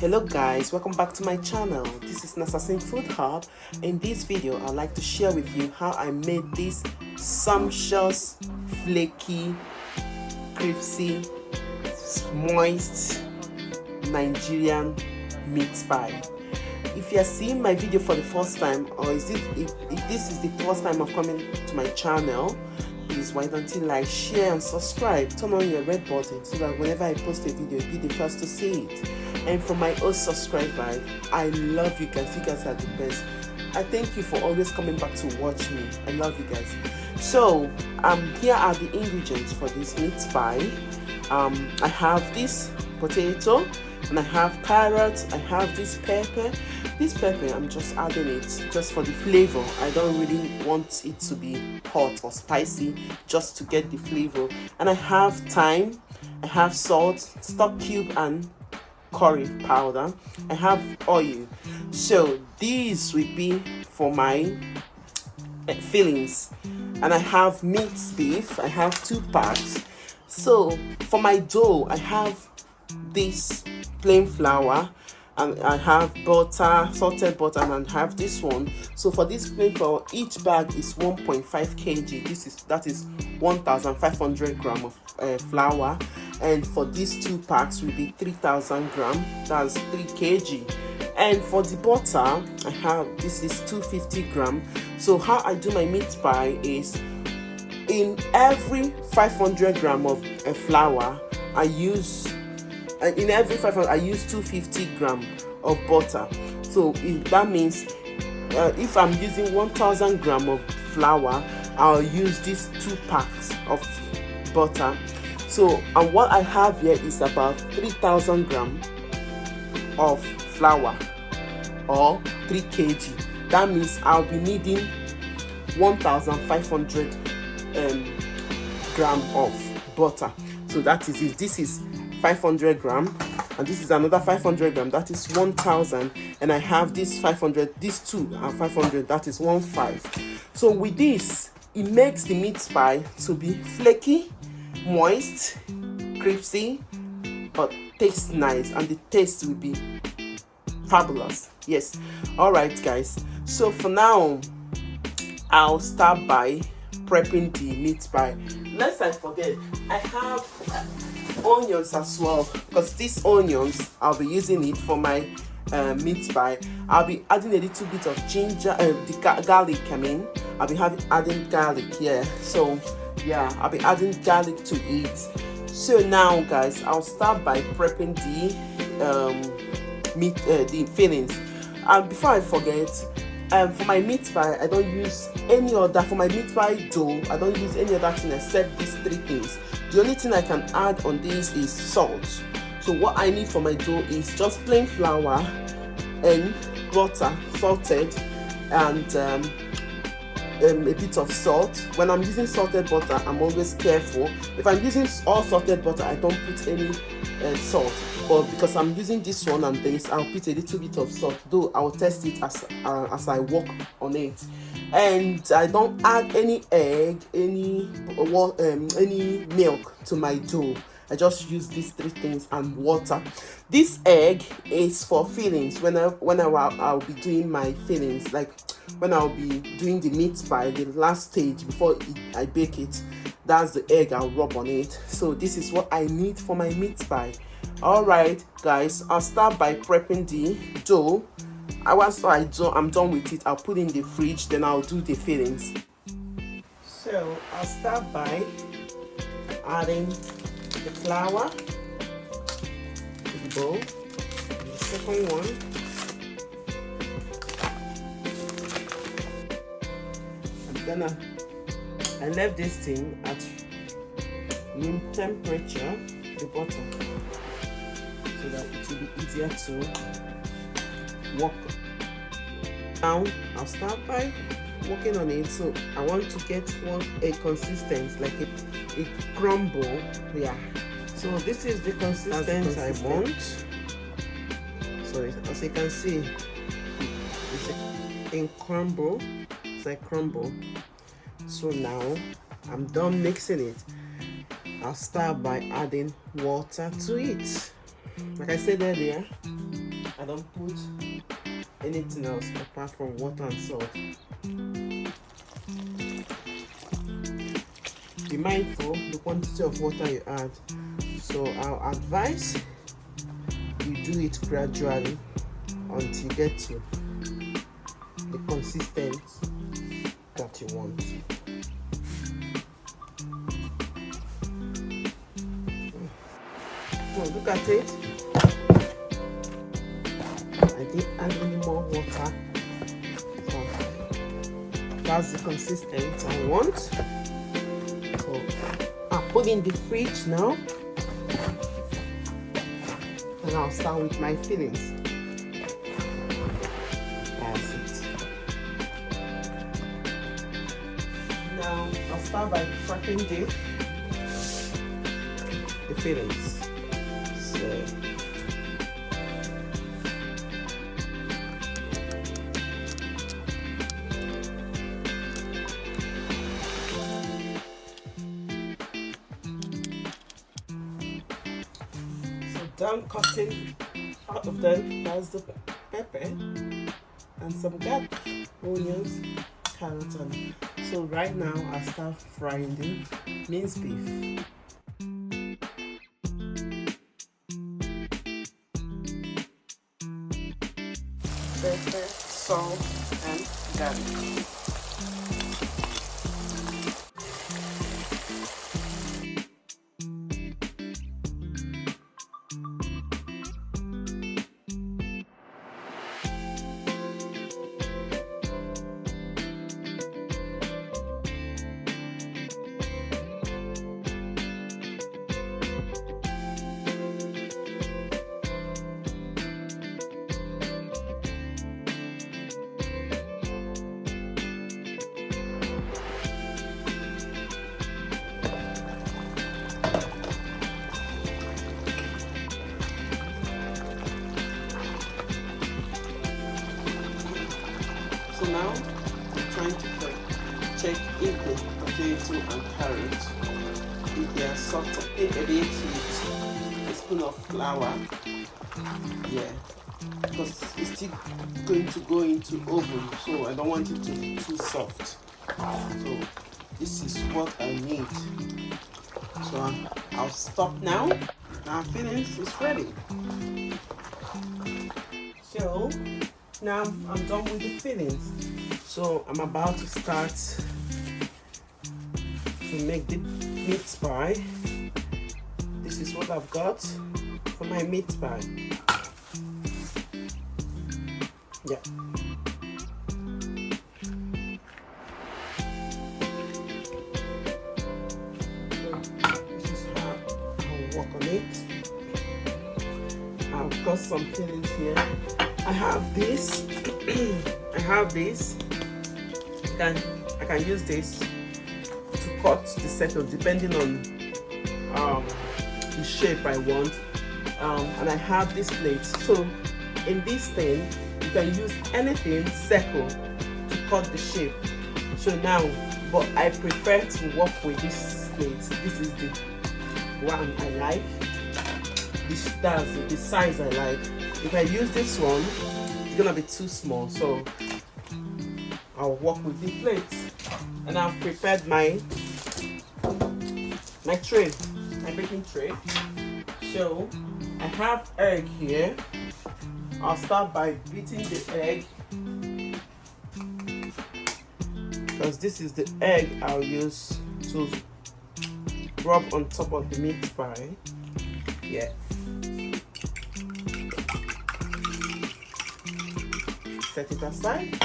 Hello guys, welcome back to my channel. This is Naija Food Hub. In this video I'd like to share with you how I made this sumptuous, flaky, crispy, moist Nigerian meat pie. If you are seeing my video for the first time, or if this is the first time of coming to my channel, please why don't you like, share and subscribe, turn on your red button so that whenever I post a video you'll be the first to see it. And for my old subscribers, I love you guys are the best. I thank you for always coming back to watch me. I love you guys. So here are the ingredients for this meat pie. I have this potato and I have carrots. I have this pepper. This pepper, I'm just adding it just for the flavor. I don't really want it to be hot or spicy, just to get the flavor. And I have thyme, I have salt, stock cube and curry powder. I have oil. So these will be for my fillings. And I have minced beef. I have 2 packs. So for my dough, I have this plain flour, and I have butter, salted butter, and I have this one. So for this plain flour, each bag is 1.5 kg. That is 1,500 gram of flour, and for these 2 packs will be 3,000 gram. That's 3 kg. And for the butter, I have this is 250 gram. So how I do my meat pie is, in every 500 gram of flour, I use 250 gram of butter. So if that means if I'm using 1,000 gram of flour, I'll use these 2 packs of butter. So and what I have here is about 3,000 gram of flour, or 3 kg. That means I'll be needing 1,500 gram of butter. So that is it. This is 500 gram, and this is another 500 gram. That is 1,000. And I have this 500. These 2 are 500. That is 1,500. So with this, it makes the meat pie to be flaky, moist, crispy, but tastes nice, and the taste will be fabulous. Yes. All right, guys. So for now, I'll start by prepping the meat pie. Lest I forget, I have onions as well, because these onions I'll be using it for my meat pie. I'll be adding a little bit of ginger, garlic. I'll be adding garlic here. So yeah, I'll be adding garlic to it. So now, guys, I'll start by prepping the fillings. And before I forget, for my meat pie, I don't use any other. For my meat pie dough, I don't use any other thing except these 3 things. The only thing I can add on this is salt. So what I need for my dough is just plain flour and butter, salted, and a bit of salt. When I'm using salted butter, I'm always careful. If I'm using all salted butter, I don't put any salt. But because I'm using this one and this, I'll put a little bit of salt, though I'll test it as I work on it. And I don't add any egg, any milk to my dough. I just use these 3 things and water. This egg is for fillings. When I'll be doing my fillings, like when I'll be doing the meat pie, the last stage before I bake it, that's the egg I'll rub on it. So this is what I need for my meat pie. Alright, guys, I'll start by prepping the dough. Once I'm done with it, I'll put in the fridge, then I'll do the fillings. So I'll start by adding the flour to the bowl. The second one, I left this thing at room temperature, the bottom, so that it will be easier to work. Now I'll start by working on it. So I want to get a consistency, like a crumble. Yeah, so this is the consistency I want. So as you can see, it's a crumble. It's like crumble. So now I'm done mixing it. I'll start by adding water to it. Like I said earlier, I don't put anything else apart from water and salt. Be mindful the quantity of water you add. So I'll advise you do it gradually until you get to the consistency that you want. So look at it. I didn't add any more water. So that's the consistency I want. So I'll put in the fridge now. And I'll start with my fillings. That's it. Now I'll start by cracking the fillings. So done cutting out of them. That's the pepper and some garlic, onions, carrots, and so right now I start frying the minced beef. Pepper, salt, and garlic. So now I'm trying to check if the potato and carrot, if they are soft a bit with a spoon of flour. Yeah, because it's still going to go into oven, so I don't want it to be too soft. So this is what I need. So I'll stop now. Now fillings is ready. So now I'm done with the fillings. So I'm about to start to make the meat pie. This is what I've got for my meat pie. Yeah. So this is how I'll work on it. I've got some fillings here. I have this. I have this. I can use this to cut the circle depending on the shape I want. And I have this plate. So in this thing, you can use anything circle to cut the shape. So now, but I prefer to work with this plate. This is the one I like. That's the size I like. If I use this one, it's gonna be too small, so I'll work with the plates. And I've prepared my tray, my baking tray. So I have egg here. I'll start by beating the egg, because this is the egg I'll use to rub on top of the meat pie. Yeah. Set it aside.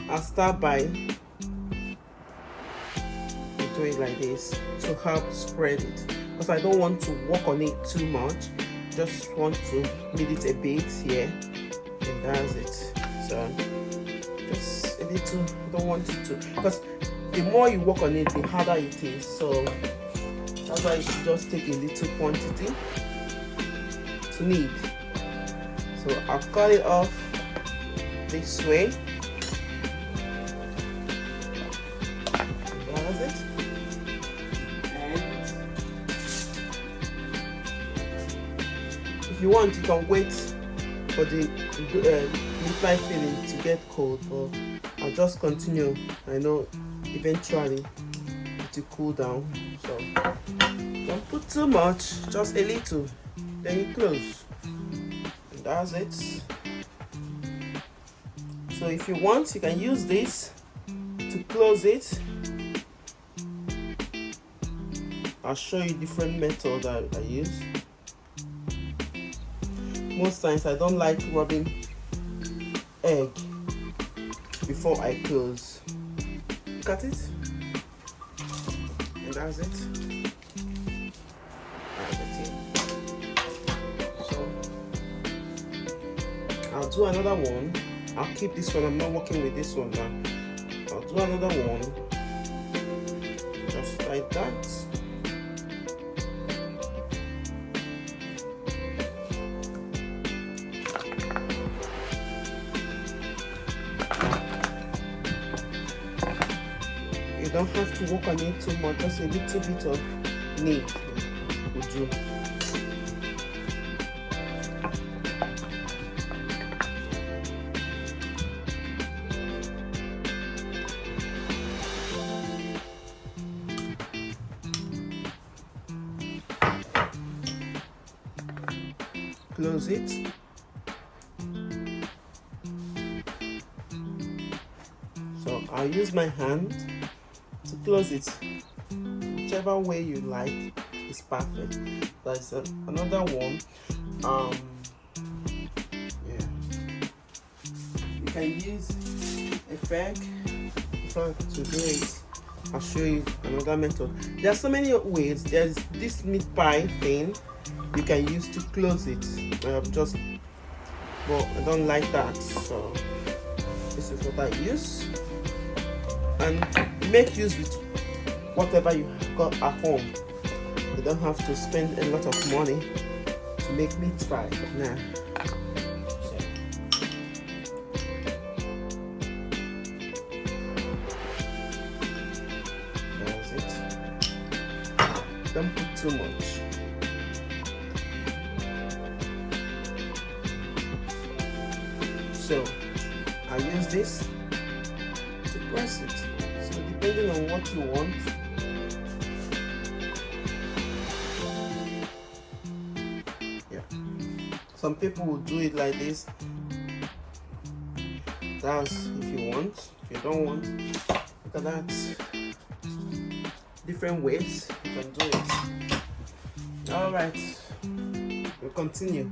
I'll start by doing it like this to help spread it, because I don't want to work on it too much. Just want to knead it a bit here, and that's it. So just a little. Don't want it to, because the more you work on it, the harder it is. So that's why you should just take a little quantity to knead. So I'll cut it off this way. That's it. And If you want, you can wait for the meat pie filling to get cold, but I'll just continue. I know eventually it will cool down, so don't put too much, just a little, then you close, and that's it. So if you want, you can use this to close it. I'll show you different methods I use. Most times I don't like rubbing egg before I close. Look at it, and that's it. So I'll do another one. I'll keep this one. I'm not working with this one now. I'll do another one just like that. You don't have to work on it too much, just a little bit of knead will do. Close it. So I'll use my hand to close it. Whichever way you like is perfect. There's another one. Yeah, you can use a fork to do it. I'll show you another method. There are so many ways. There's this meat pie thing you can use to close it. Well, I don't like that, so this is what I use. And make use with whatever you got at home. You don't have to spend a lot of money to make meat pie. Nah. That's it. Don't put too much. So I use this to press it. So depending on what you want, yeah. Some people will do it like this. That's if you want. If you don't want, look at that. Different ways you can do it. All right, we'll continue.